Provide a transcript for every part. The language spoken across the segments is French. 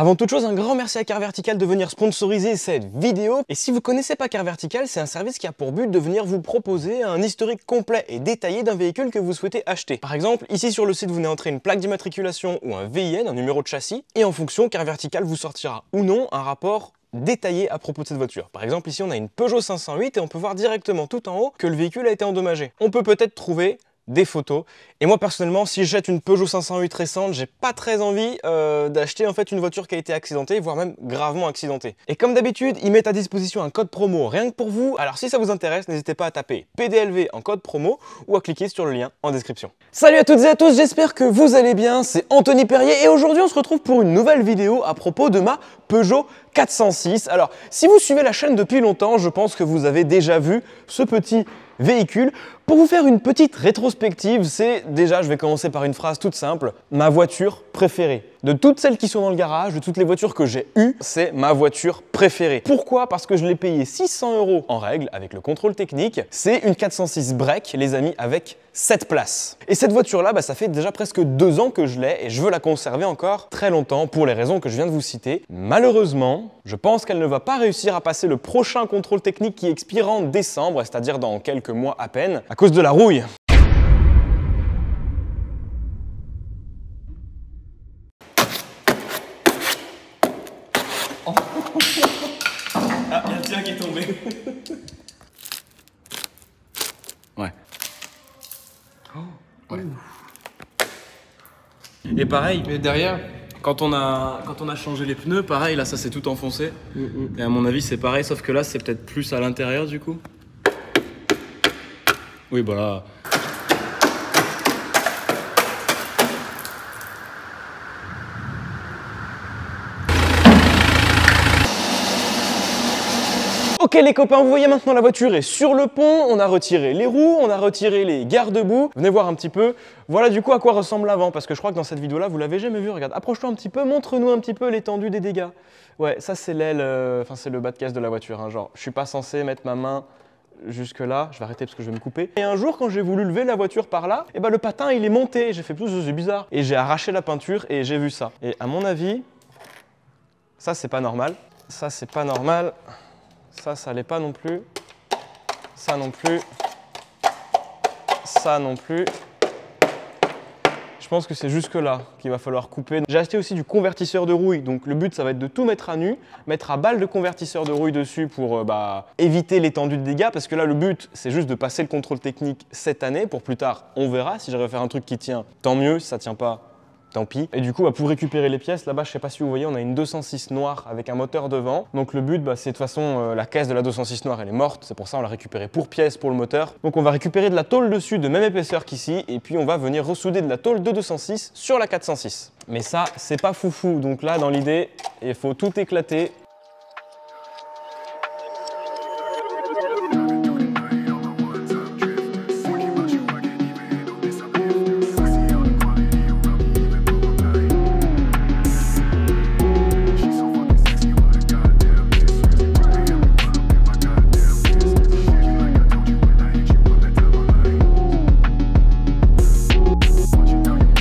Avant toute chose, un grand merci à Car Vertical de venir sponsoriser cette vidéo. Et si vous connaissez pas Car Vertical, c'est un service qui a pour but de venir vous proposer un historique complet et détaillé d'un véhicule que vous souhaitez acheter. Par exemple, ici sur le site, vous venez entrer une plaque d'immatriculation ou un VIN, un numéro de châssis, et en fonction, Car Vertical vous sortira ou non un rapport détaillé à propos de cette voiture. Par exemple, ici on a une Peugeot 508 et on peut voir directement tout en haut que le véhicule a été endommagé. On peut peut-être trouver des photos. Et moi personnellement, si j'achète une Peugeot 508 récente, j'ai pas très envie d'acheter en fait une voiture qui a été accidentée, voire même gravement accidentée. Et comme d'habitude, ils mettent à disposition un code promo rien que pour vous. Alors si ça vous intéresse, n'hésitez pas à taper PDLV en code promo ou à cliquer sur le lien en description. Salut à toutes et à tous, j'espère que vous allez bien, c'est Anthony Perrier et aujourd'hui on se retrouve pour une nouvelle vidéo à propos de ma Peugeot 406. Alors si vous suivez la chaîne depuis longtemps, je pense que vous avez déjà vu ce petit véhicule. Pour vous faire une petite rétrospective, c'est déjà, je vais commencer par une phrase toute simple, ma voiture préférée. De toutes celles qui sont dans le garage, de toutes les voitures que j'ai eues, c'est ma voiture préférée. Pourquoi? Parce que je l'ai payé 600 € en règle avec le contrôle technique. C'est une 406 break, les amis, avec 7 places. Et cette voiture-là, ça fait déjà presque 2 ans que je l'ai et je veux la conserver encore très longtemps pour les raisons que je viens de vous citer. Malheureusement, je pense qu'elle ne va pas réussir à passer le prochain contrôle technique qui expire en décembre, c'est-à-dire dans quelques mois à peine, à cause de la rouille. Ah, il y a le tien qui est tombé. Ouais. Oh. Ouais. Et pareil, mais derrière, quand on a changé les pneus, pareil, là ça s'est tout enfoncé. Et à mon avis c'est pareil, sauf que là c'est peut-être plus à l'intérieur du coup. Oui, bah là. Ok les copains, vous voyez maintenant la voiture est sur le pont, on a retiré les roues, on a retiré les garde-boue. Venez voir un petit peu, voilà du coup à quoi ressemble l'avant, parce que je crois que dans cette vidéo-là, vous l'avez jamais vu, regarde, approche-toi un petit peu, montre-nous un petit peu l'étendue des dégâts. Ouais, ça c'est l'aile, enfin c'est le bas de caisse de la voiture, hein, genre je suis pas censé mettre ma main jusque là, je vais arrêter parce que je vais me couper. Et un jour quand j'ai voulu lever la voiture par là, et le patin il est monté, j'ai fait c'est bizarre. Et j'ai arraché la peinture et j'ai vu ça. Et à mon avis, ça c'est pas normal, ça c'est pas normal. Ça l'est pas non plus, ça non plus, ça non plus. Je pense que c'est jusque là qu'il va falloir couper. J'ai acheté aussi du convertisseur de rouille, donc le but ça va être de tout mettre à nu, mettre à balle de convertisseur de rouille dessus pour éviter l'étendue de dégâts, parce que là le but c'est juste de passer le contrôle technique cette année, pour plus tard on verra, si j'arrive à faire un truc qui tient, tant mieux, si ça tient pas, tant pis. Et du coup, pour récupérer les pièces, là-bas, je sais pas si vous voyez, on a une 206 noire avec un moteur devant. Donc le but, c'est de toute façon, la caisse de la 206 noire, elle est morte. C'est pour ça on l'a récupérée pour pièces pour le moteur. Donc on va récupérer de la tôle dessus de même épaisseur qu'ici. Et puis on va venir ressouder de la tôle de 206 sur la 406. Mais ça, c'est pas foufou. Donc là, dans l'idée, il faut tout éclater.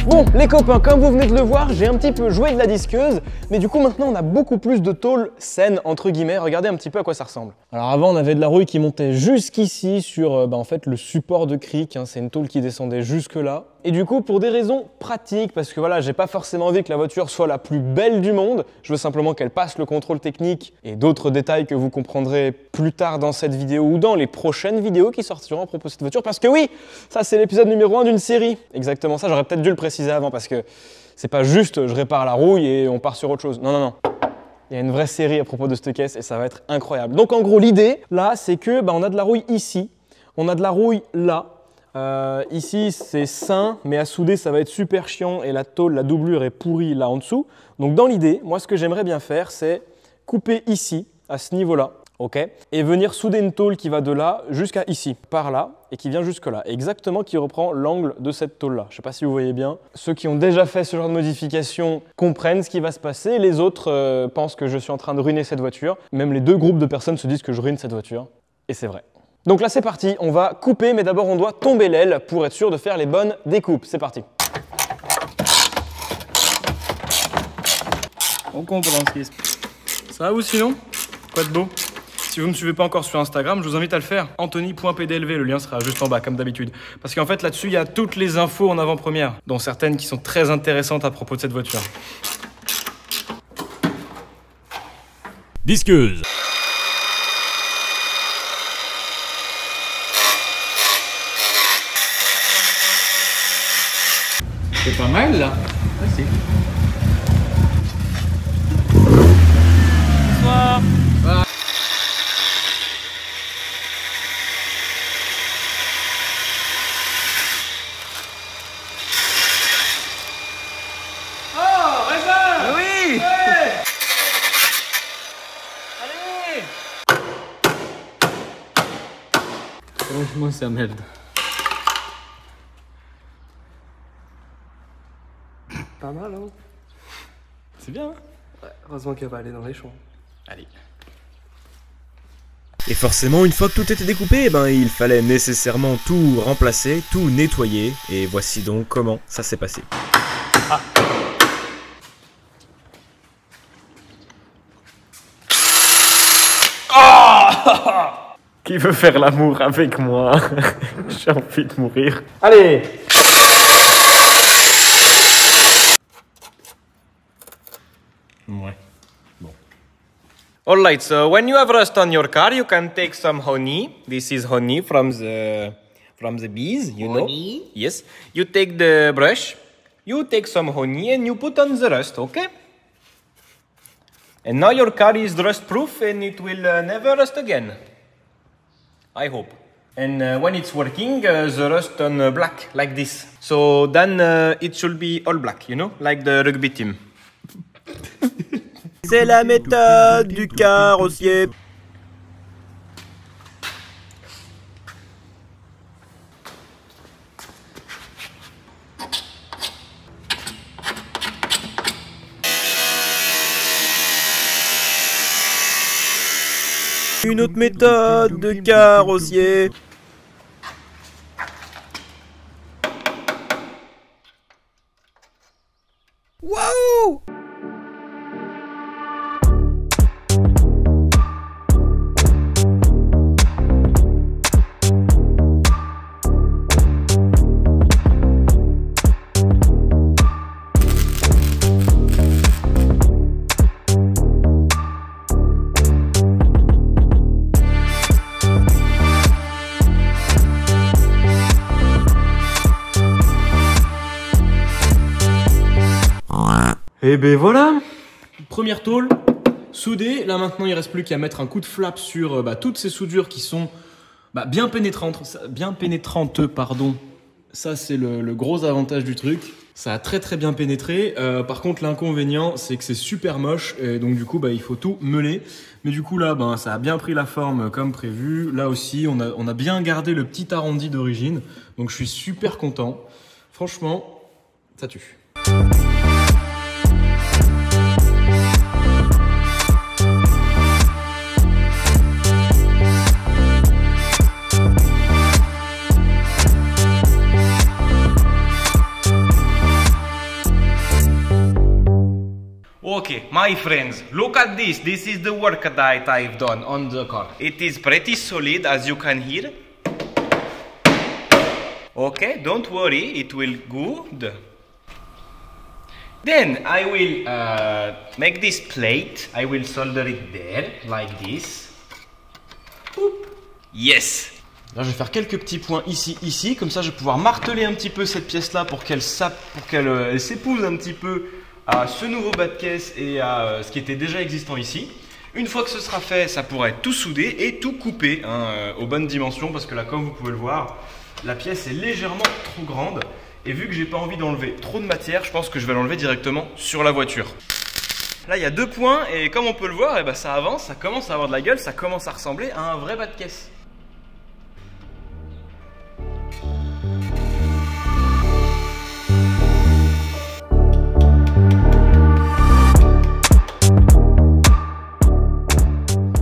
Bon les copains, comme vous venez de le voir, j'ai un petit peu joué de la disqueuse, mais du coup maintenant on a beaucoup plus de tôle saine entre guillemets. Regardez un petit peu à quoi ça ressemble. Alors avant on avait de la rouille qui montait jusqu'ici sur en fait le support de cric, hein, c'est une tôle qui descendait jusque là. Et du coup pour des raisons pratiques, parce que voilà, j'ai pas forcément envie que la voiture soit la plus belle du monde, je veux simplement qu'elle passe le contrôle technique et d'autres détails que vous comprendrez plus tard dans cette vidéo ou dans les prochaines vidéos qui sortiront à propos de cette voiture, parce que oui, ça c'est l'épisode numéro 1 d'une série. Exactement ça, j'aurais peut-être dû le préciser avant, parce que c'est pas juste je répare la rouille et on part sur autre chose. Non, non, non. Il y a une vraie série à propos de cette caisse et ça va être incroyable. Donc en gros l'idée là c'est que on a de la rouille ici, on a de la rouille là. Ici c'est sain, mais à souder ça va être super chiant et la tôle, la doublure est pourrie là en dessous. Donc dans l'idée, moi ce que j'aimerais bien faire c'est couper ici, à ce niveau-là, ok, et venir souder une tôle qui va de là jusqu'à ici, par là, et qui vient jusque là, exactement qui reprend l'angle de cette tôle-là. Je ne sais pas si vous voyez bien. Ceux qui ont déjà fait ce genre de modification comprennent ce qui va se passer. Les autres pensent que je suis en train de ruiner cette voiture. Même les deux groupes de personnes se disent que je ruine cette voiture. Et c'est vrai. Donc là c'est parti, on va couper, mais d'abord on doit tomber l'aile pour être sûr de faire les bonnes découpes. C'est parti. On comprend ce qui se passe. Ça va ou sinon? Quoi de beau? Si vous ne me suivez pas encore sur Instagram, je vous invite à le faire. Anthony.pdlv, le lien sera juste en bas, comme d'habitude. Parce qu'en fait, là-dessus, il y a toutes les infos en avant-première, dont certaines qui sont très intéressantes à propos de cette voiture. Disqueuse. C'est pas mal, là. Ah, si. Bonsoir. Ah. Oh, Reza! Oui! Ouais. Allez! Franchement, ça merde. Pas mal, hein? C'est bien, hein? Ouais, heureusement qu'elle va aller dans les champs. Allez. Et forcément, une fois que tout était découpé, eh ben, il fallait nécessairement tout remplacer, tout nettoyer. Et voici donc comment ça s'est passé. Ah. Oh. Qui veut faire l'amour avec moi? J'ai envie de mourir. Allez! Ouais. Bon. Alright, so when you have rust on your car, you can take some honey. This is honey from the bees, you know. Yes. You take the brush, you take some honey and you put on the rust, okay? And now your car is rust proof and it will never rust again. I hope. And when it's working, the rust on black, like this. So then it should be all black, you know, like the rugby team. C'est la méthode du carrossier. Une autre méthode de carrossier. Waouh! Et ben voilà, première tôle soudée. Là maintenant il reste plus qu'à mettre un coup de flap sur toutes ces soudures qui sont bien pénétrantes, pardon. Ça c'est le gros avantage du truc. Ça a très bien pénétré. Par contre l'inconvénient c'est que c'est super moche et donc du coup il faut tout meuler. Mais du coup là ça a bien pris la forme comme prévu. Là aussi on a bien gardé le petit arrondi d'origine. Donc je suis super content. Franchement, ça tue. Okay, my friends, look at this. This is the work that I've done on the car. It is pretty solid, as you can hear. Okay, don't worry, it will good. Then I will make this plate. I will solder it there, like this. Oop. Yes. Là, je vais faire quelques petits points ici, comme ça je vais pouvoir marteler un petit peu cette pièce-là pour qu'elle s'épouse un petit peu à ce nouveau bas de caisse et à ce qui était déjà existant ici. Une fois que ce sera fait, ça pourra être tout soudé et tout coupé aux bonnes dimensions parce que là, comme vous pouvez le voir, la pièce est légèrement trop grande et vu que j'ai pas envie d'enlever trop de matière, je pense que je vais l'enlever directement sur la voiture. Là, il y a 2 points et comme on peut le voir, ça avance, ça commence à avoir de la gueule, ça commence à ressembler à un vrai bas de caisse.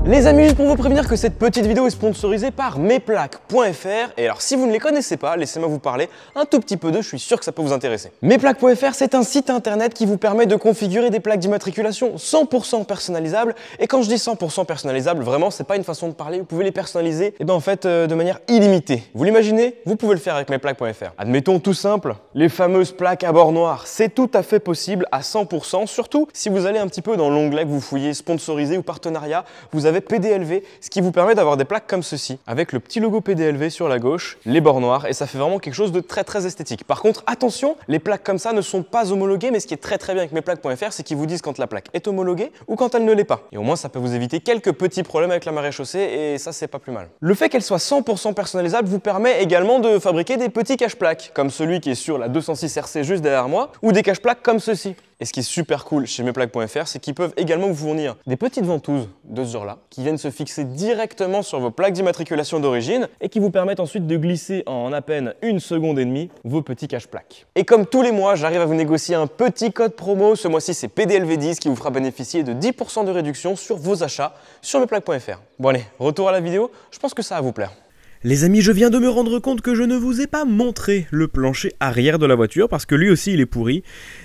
Les amis, juste pour vous prévenir que cette petite vidéo est sponsorisée par Mesplaques.fr. Et alors si vous ne les connaissez pas, laissez-moi vous parler un tout petit peu d'eux, je suis sûr que ça peut vous intéresser. Mesplaques.fr, c'est un site internet qui vous permet de configurer des plaques d'immatriculation 100% personnalisables. Et quand je dis 100% personnalisables, vraiment c'est pas une façon de parler, vous pouvez les personnaliser de manière illimitée. Vous l'imaginez? Vous pouvez le faire avec Mesplaques.fr. Admettons tout simple, les fameuses plaques à bord noir, c'est tout à fait possible à 100%, surtout si vous allez un petit peu dans l'onglet que vous fouillez sponsorisé ou partenariat, vous avez PDLV, ce qui vous permet d'avoir des plaques comme ceci, avec le petit logo PDLV sur la gauche, les bords noirs, et ça fait vraiment quelque chose de très esthétique. Par contre, attention, les plaques comme ça ne sont pas homologuées, mais ce qui est très bien avec Mesplaques.fr, c'est qu'ils vous disent quand la plaque est homologuée ou quand elle ne l'est pas. Et au moins, ça peut vous éviter quelques petits problèmes avec la maréchaussée, et ça, c'est pas plus mal. Le fait qu'elle soit 100% personnalisable vous permet également de fabriquer des petits cache-plaques, comme celui qui est sur la 206 RC juste derrière moi, ou des cache-plaques comme ceci. Et ce qui est super cool chez Mesplaques.fr, c'est qu'ils peuvent également vous fournir des petites ventouses de ce genre-là, qui viennent se fixer directement sur vos plaques d'immatriculation d'origine et qui vous permettent ensuite de glisser en à peine 1,5 seconde vos petits cache-plaques. Et comme tous les mois, j'arrive à vous négocier un petit code promo. Ce mois-ci, c'est PDLV10 qui vous fera bénéficier de 10% de réduction sur vos achats sur Mesplaques.fr. Bon allez, retour à la vidéo, je pense que ça va vous plaire. Les amis, je viens de me rendre compte que je ne vous ai pas montré le plancher arrière de la voiture parce que lui aussi il est pourri,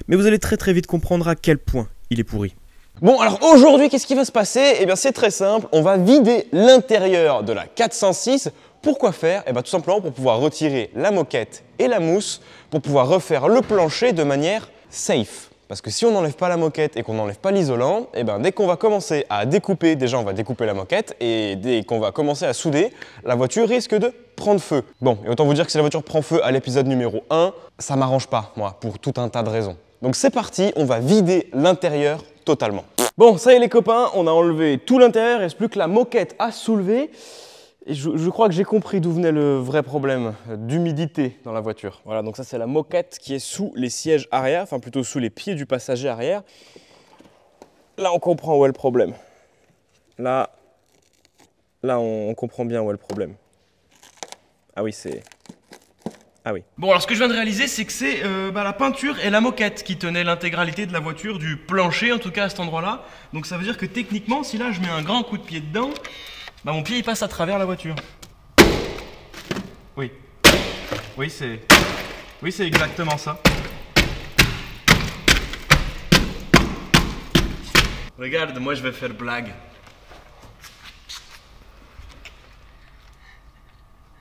mais vous allez très vite comprendre à quel point il est pourri. Bon, alors aujourd'hui, qu'est-ce qui va se passer? Eh bien, c'est très simple, on va vider l'intérieur de la 406. Pourquoi faire? Eh bien, tout simplement pour pouvoir retirer la moquette et la mousse, pour pouvoir refaire le plancher de manière safe. Parce que si on n'enlève pas la moquette et qu'on n'enlève pas l'isolant, eh ben dès qu'on va commencer à découper, déjà on va découper la moquette, et dès qu'on va commencer à souder, la voiture risque de prendre feu. Bon, et autant vous dire que si la voiture prend feu à l'épisode numéro 1, ça m'arrange pas, moi, pour tout un tas de raisons. Donc c'est parti, on va vider l'intérieur totalement. Bon, ça y est les copains, on a enlevé tout l'intérieur, il ne reste plus que la moquette à soulever. Et je crois que j'ai compris d'où venait le vrai problème d'humidité dans la voiture. Voilà, donc ça c'est la moquette qui est sous les sièges arrière, enfin plutôt sous les pieds du passager arrière. Là on comprend où est le problème. Là on comprend bien où est le problème. Ah oui, c'est... Ah oui. Bon, alors ce que je viens de réaliser, c'est que c'est la peinture et la moquette qui tenaient l'intégralité de la voiture, du plancher en tout cas à cet endroit-là. Donc ça veut dire que techniquement, si là je mets un grand coup de pied dedans, mon pied il passe à travers la voiture. Oui. Oui, c'est exactement ça. Regarde, moi je vais faire blague.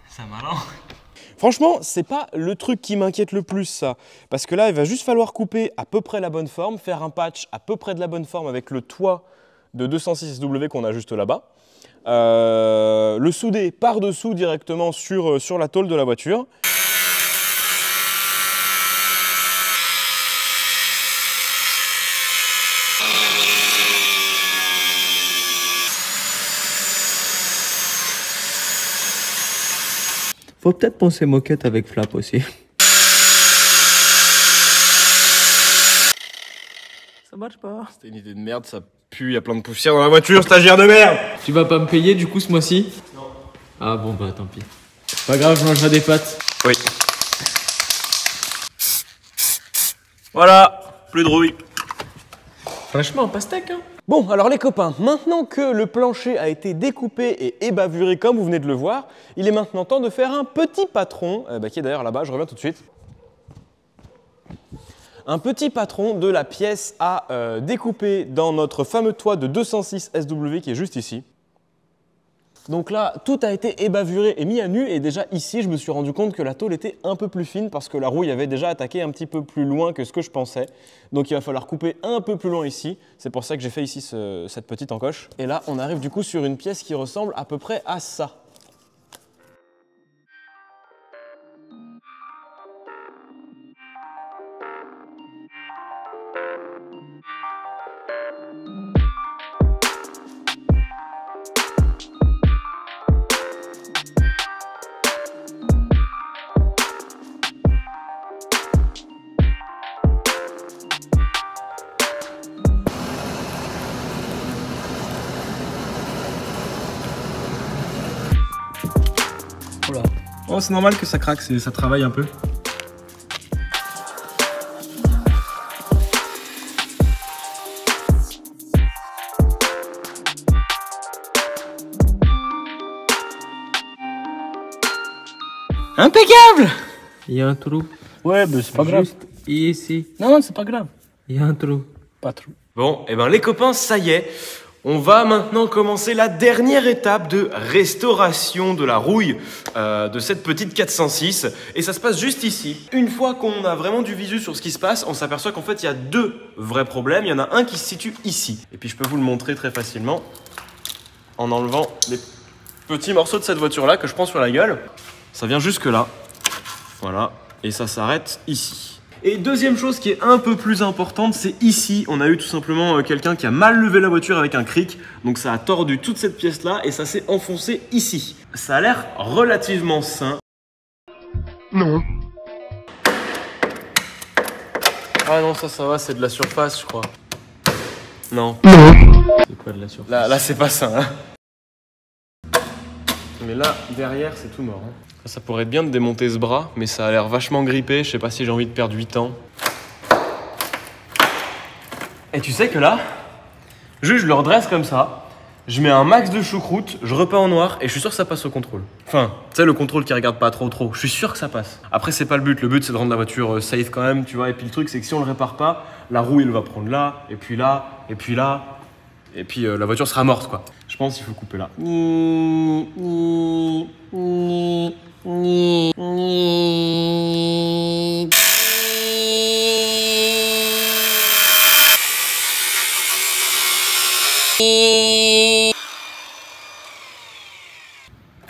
C'est marrant. Franchement, c'est pas le truc qui m'inquiète le plus, ça. Parce que là, il va juste falloir couper à peu près la bonne forme, faire un patch à peu près de la bonne forme avec le toit de 206SW qu'on a juste là-bas. Le souder par-dessous directement sur la tôle de la voiture. Faut peut-être penser moquette avec flap aussi. Ça marche pas. C'était une idée de merde, ça pue, il y a plein de poussière dans la voiture, stagiaire de merde! Tu vas pas me payer du coup ce mois-ci? Non. Ah bon bah tant pis. Pas grave, je mangerai des pâtes. Oui. Voilà, plus de rouille. Franchement, pastèque hein. Bon, alors les copains, maintenant que le plancher a été découpé et ébavuré comme vous venez de le voir, il est maintenant temps de faire un petit patron, qui est d'ailleurs là-bas, je reviens tout de suite. Un petit patron de la pièce à découper dans notre fameux toit de 206 SW qui est juste ici. Donc là, tout a été ébavuré et mis à nu, et déjà ici, je me suis rendu compte que la tôle était un peu plus fine parce que la rouille avait déjà attaqué un petit peu plus loin que ce que je pensais. Donc il va falloir couper un peu plus loin ici. C'est pour ça que j'ai fait ici cette petite encoche. Et là, on arrive du coup sur une pièce qui ressemble à peu près à ça. Oh, c'est normal que ça craque, ça travaille un peu. Impeccable. Il y a un trou. Ouais, mais c'est pas grave. Juste ici. Non, c'est pas grave. Il y a un trou. Pas trop. Bon, et ben les copains, ça y est. On va maintenant commencer la dernière étape de restauration de la rouille de cette petite 406. Et ça se passe juste ici. Une fois qu'on a vraiment du visu sur ce qui se passe, on s'aperçoit qu'en fait, il y a deux vrais problèmes. Il y en a un qui se situe ici. Et puis je peux vous le montrer très facilement en enlevant les petits morceaux de cette voiture-là que je prends sur la gueule. Ça vient jusque là. Voilà. Et ça s'arrête ici. Et deuxième chose qui est un peu plus importante, c'est ici, on a eu tout simplement quelqu'un qui a mal levé la voiture avec un cric. Donc ça a tordu toute cette pièce-là et ça s'est enfoncé ici. Ça a l'air relativement sain. Non. Ah non, ça va, c'est de la surface, je crois. Non. C'est quoi de la surface? Là c'est pas sain. Hein. Mais là, derrière, c'est tout mort. Hein. Ça pourrait être bien de démonter ce bras, mais ça a l'air vachement grippé. Je sais pas si j'ai envie de perdre 8 ans. Et tu sais que là, juste je le redresse comme ça, je mets un max de choucroute, je repeins en noir et je suis sûr que ça passe au contrôle. Enfin, tu sais, le contrôle qui regarde pas trop. Je suis sûr que ça passe. Après, c'est pas le but. Le but, c'est de rendre la voiture safe quand même, tu vois. Et puis le truc, c'est que si on le répare pas, la roue, elle va prendre là, et puis là, et puis là. Et puis la voiture sera morte, quoi. Je pense qu'il faut couper là.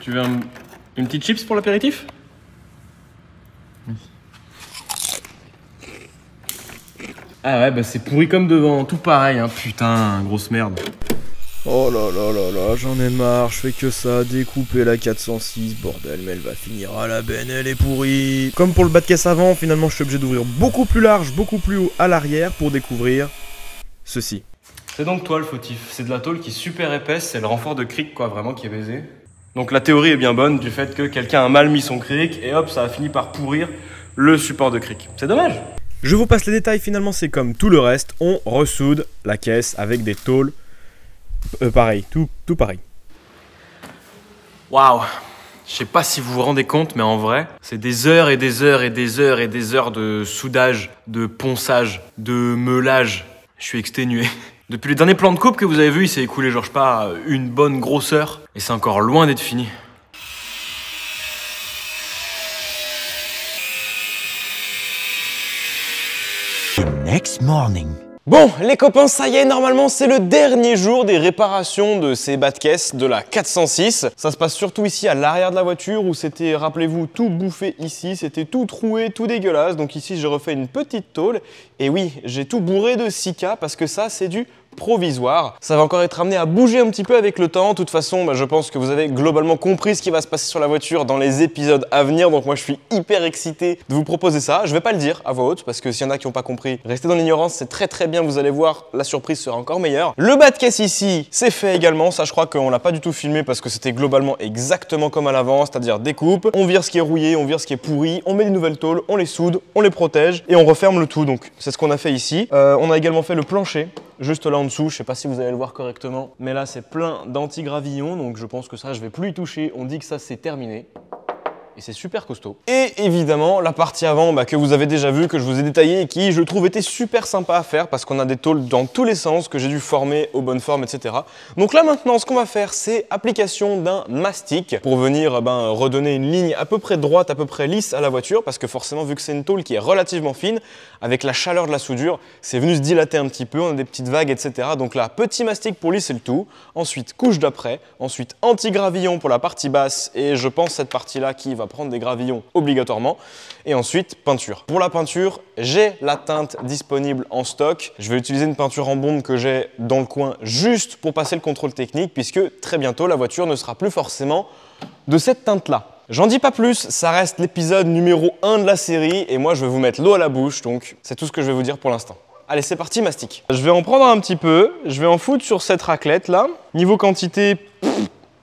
Tu veux une petite chips pour l'apéritif? Oui. Ah ouais, bah c'est pourri comme devant, tout pareil, hein. Putain, grosse merde. Oh là là là là, j'en ai marre, je fais que ça, découper la 406, bordel, mais elle va finir à la benne, elle est pourrie. Comme pour le bas de caisse avant, finalement je suis obligé d'ouvrir beaucoup plus large, beaucoup plus haut à l'arrière pour découvrir ceci. C'est donc toi le fautif, c'est de la tôle qui est super épaisse, c'est le renfort de cric quoi, vraiment qui est baisé. Donc la théorie est bien bonne du fait que quelqu'un a mal mis son cric et hop, ça a fini par pourrir le support de cric. C'est dommage. Je vous passe les détails, finalement c'est comme tout le reste, on ressoude la caisse avec des tôles. Pareil, tout pareil. Waouh! Je sais pas si vous vous rendez compte, mais en vrai, c'est des heures et des heures et des heures et des heures de soudage, de ponçage, de meulage. Je suis exténué. Depuis les derniers plans de coupe que vous avez vus, il s'est écoulé genre je sais pas, une bonne grosse heure. Et c'est encore loin d'être fini. Next morning. Bon, les copains, ça y est, normalement, c'est le dernier jour des réparations de ces bas de caisse de la 406. Ça se passe surtout ici à l'arrière de la voiture où c'était, rappelez-vous, tout bouffé ici, c'était tout troué, tout dégueulasse. Donc ici, j'ai refait une petite tôle. Et oui, j'ai tout bourré de silica parce que ça, c'est du provisoire. Ça va encore être amené à bouger un petit peu avec le temps. De toute façon, je pense que vous avez globalement compris ce qui va se passer sur la voiture dans les épisodes à venir. Donc moi, je suis hyper excité de vous proposer ça. Je vais pas le dire à voix haute parce que s'il y en a qui n'ont pas compris, restez dans l'ignorance, c'est très bien. Vous allez voir, la surprise sera encore meilleure. Le bas de caisse ici, c'est fait également. Ça, je crois qu'on l'a pas du tout filmé parce que c'était globalement exactement comme à l'avant, c'est-à-dire découpe. On vire ce qui est rouillé, on vire ce qui est pourri, on met des nouvelles tôles, on les soude, on les protège et on referme le tout. Donc c'est ce qu'on a fait ici. On a également fait le plancher. Juste là en dessous, je sais pas si vous allez le voir correctement, mais là c'est plein d'anti-gravillons, donc je pense que ça je vais plus y toucher. On dit que ça c'est terminé. Et c'est super costaud. Et évidemment, la partie avant que vous avez déjà vu, que je vous ai détaillé et qui, je trouve, était super sympa à faire parce qu'on a des tôles dans tous les sens que j'ai dû former aux bonnes formes, etc. Donc là maintenant, ce qu'on va faire, c'est application d'un mastic pour venir redonner une ligne à peu près droite, à peu près lisse à la voiture parce que forcément, vu que c'est une tôle qui est relativement fine, avec la chaleur de la soudure, c'est venu se dilater un petit peu, on a des petites vagues, etc. Donc là, petit mastic pour lisser le tout. Ensuite, couche d'après. Ensuite, anti-gravillon pour la partie basse et je pense cette partie-là qui va prendre des gravillons obligatoirement. Et ensuite, peinture. Pour la peinture, j'ai la teinte disponible en stock. Je vais utiliser une peinture en bombe que j'ai dans le coin juste pour passer le contrôle technique puisque très bientôt, la voiture ne sera plus forcément de cette teinte-là. J'en dis pas plus, ça reste l'épisode numéro 1 de la série et moi je vais vous mettre l'eau à la bouche, donc c'est tout ce que je vais vous dire pour l'instant. Allez, c'est parti, mastic. Je vais en prendre un petit peu, je vais en foutre sur cette raclette là. Niveau quantité,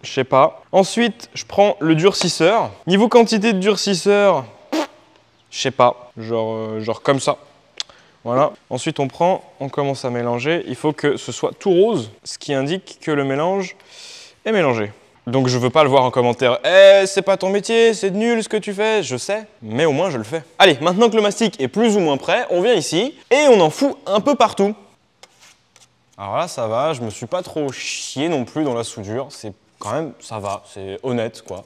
je sais pas. Ensuite, je prends le durcisseur. Niveau quantité de durcisseur, je sais pas, genre comme ça. Voilà. Ensuite, on commence à mélanger. Il faut que ce soit tout rose, ce qui indique que le mélange est mélangé. Donc je veux pas le voir en commentaire. Eh, c'est pas ton métier, c'est nul ce que tu fais. Je sais, mais au moins je le fais. Allez, maintenant que le mastic est plus ou moins prêt, on vient ici et on en fout un peu partout. Alors là, ça va, je me suis pas trop chié non plus dans la soudure. C'est quand même, ça va, c'est honnête quoi.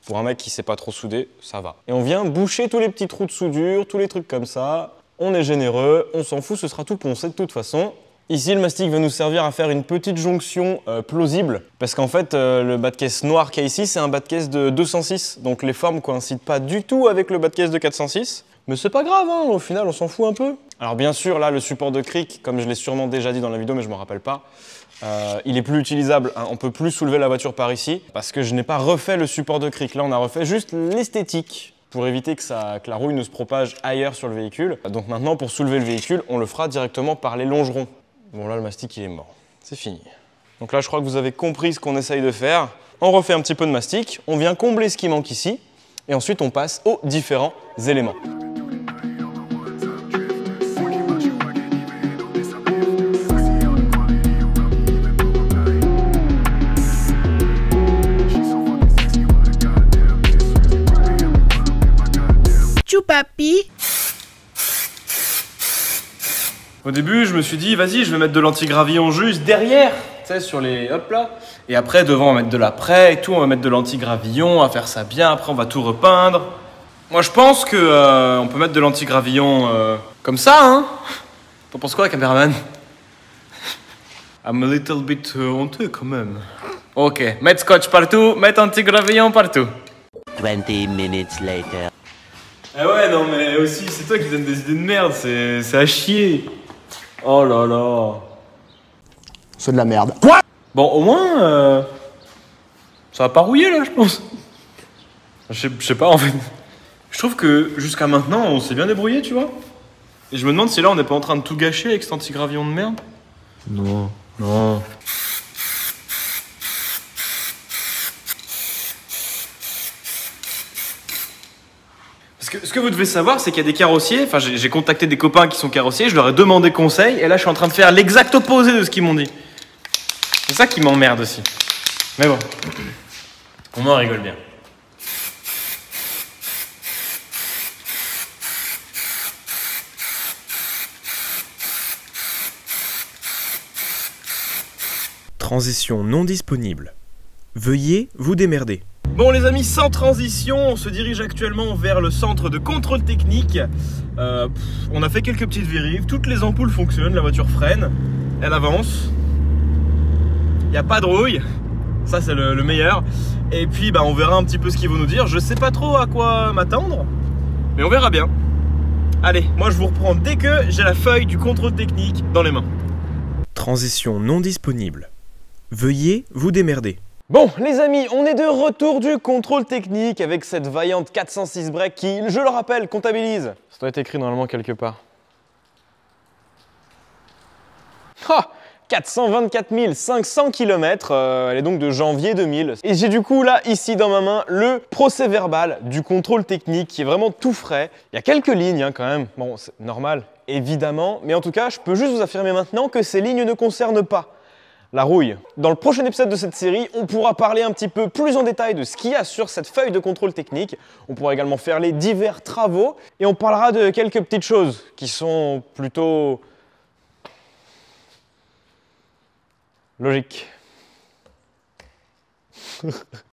Pour un mec qui sait pas trop souder, ça va. Et on vient boucher tous les petits trous de soudure, tous les trucs comme ça. On est généreux, on s'en fout, ce sera tout poncé de toute façon. Ici, le mastic va nous servir à faire une petite jonction plausible. Parce qu'en fait, le bas de caisse noir qu'il y a ici, c'est un bas de caisse de 206. Donc les formes coïncident pas du tout avec le bas de caisse de 406. Mais c'est pas grave, hein, au final, on s'en fout un peu. Alors bien sûr, là, le support de cric, comme je l'ai sûrement déjà dit dans la vidéo, mais je me rappelle pas, il est plus utilisable, hein, on peut plus soulever la voiture par ici, parce que je n'ai pas refait le support de cric. Là, on a refait juste l'esthétique, pour éviter que la rouille ne se propage ailleurs sur le véhicule. Donc maintenant, pour soulever le véhicule, on le fera directement par les longerons. Bon là, le mastic, il est mort. C'est fini. Donc là, je crois que vous avez compris ce qu'on essaye de faire. On refait un petit peu de mastic, on vient combler ce qui manque ici, et ensuite on passe aux différents éléments. Papi. Au début, je me suis dit, vas-y, je vais mettre de l'antigravillon juste derrière, tu sais, sur les... hop là. Et après, devant, on va mettre de l'après et tout, on va mettre de l'antigravillon, on va faire ça bien, après on va tout repeindre. Moi, je pense que on peut mettre de l'antigravillon comme ça, hein. T'en penses quoi, caméraman? I'm a little bit honteux, quand même. Ok, mettre scotch partout, mettre antigravillon partout. 20 minutes later. Ah ouais, non mais aussi, c'est toi qui donne des idées de merde, c'est à chier. Oh là là. C'est de la merde. Quoi? Bon, au moins, ça va pas rouiller là, je pense. Je sais pas en fait. Je trouve que jusqu'à maintenant, on s'est bien débrouillé, tu vois. Et je me demande si là, on n'est pas en train de tout gâcher avec cet antigravillon de merde. Non. Non. Ce que vous devez savoir, c'est qu'il y a des carrossiers, enfin j'ai contacté des copains qui sont carrossiers, je leur ai demandé conseil, et là je suis en train de faire l'exact opposé de ce qu'ils m'ont dit. C'est ça qui m'emmerde aussi. Mais bon, au moins on rigole bien. Transition non disponible. Veuillez vous démerder. Bon les amis, sans transition, on se dirige actuellement vers le centre de contrôle technique. On a fait quelques petites vérifs, toutes les ampoules fonctionnent, la voiture freine, elle avance. Il n'y a pas de rouille, ça c'est le meilleur. Et puis on verra un petit peu ce qu'ils vont nous dire. Je sais pas trop à quoi m'attendre, mais on verra bien. Allez, moi je vous reprends dès que j'ai la feuille du contrôle technique dans les mains. Transition non disponible. Veuillez vous démerder. Bon les amis, on est de retour du contrôle technique avec cette vaillante 406 break qui, je le rappelle, comptabilise. Ça doit être écrit normalement quelque part. Ah, 424 500 km, elle est donc de janvier 2000. Et j'ai du coup là, ici dans ma main, le procès verbal du contrôle technique qui est vraiment tout frais. Il y a quelques lignes quand même, bon c'est normal évidemment, mais en tout cas je peux juste vous affirmer maintenant que ces lignes ne concernent pas la rouille. Dans le prochain épisode de cette série, on pourra parler un petit peu plus en détail de ce qu'il y a sur cette feuille de contrôle technique. On pourra également faire les divers travaux et on parlera de quelques petites choses qui sont plutôt logiques.